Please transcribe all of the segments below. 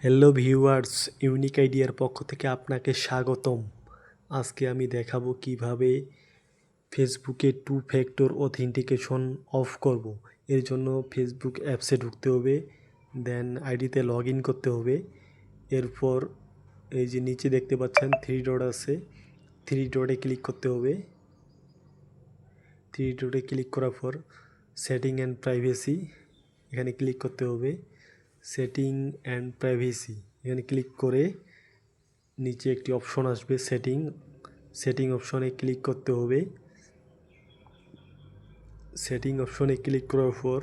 Hello viewers, unique আইডিয়ার পক্ষ থেকে আপনাকে স্বাগতম। আজকে আমি দেখাবো কিভাবে ফেসবুকে টু ফ্যাক্টর অথেন্টিকেশন অফ করব। এর জন্য ফেসবুক অ্যাপসে ঢুকতে হবে, দেন আইডিতে লগ ইন করতে হবে। এরপর এই যে নিচে দেখতে পাচ্ছেন থ্রি ডট আছে, থ্রি ডটে ক্লিক করতে হবে। থ্রি ডটে ক্লিক করার পর সেটিং অ্যান্ড প্রাইভেসি এখানে ক্লিক করতে হবে। সেটিং অ্যান্ড প্রাইভেসি এখানে ক্লিক করে নিচে একটি অপশন আসবে সেটিং অপশনে ক্লিক করতে হবে। সেটিং অপশনে ক্লিক করার পর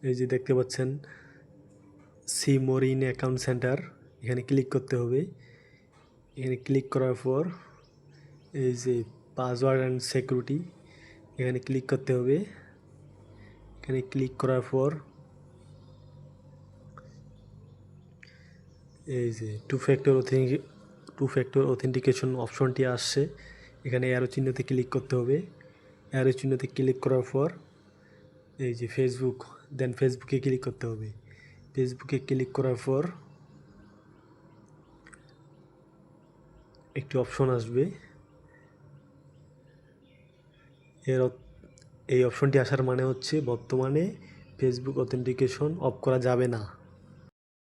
এই যে দেখতে পাচ্ছেন see more in account centre এখানে ক্লিক করতে হবে। এখানে ক্লিক করার পর এই যে পাসওয়ার্ড অ্যান্ড সিকিউরিটি এখানে ক্লিক করতে হবে। এখানে ক্লিক করার পর এই যে টু ফ্যাক্টর অথেন্টিকেশন অপশনটি আসছে, এখানে অ্যারো চিহ্নতে ক্লিক করতে হবে। অ্যারো চিহ্নতে ক্লিক করার পর এই যে ফেসবুকে ক্লিক করতে হবে। ফেসবুকে ক্লিক করার পর একটি অপশন আসবে। এই অপশনটি আসার মানে হচ্ছে বর্তমানে ফেসবুক অথেন্টিকেশন অফ করা যাবে না।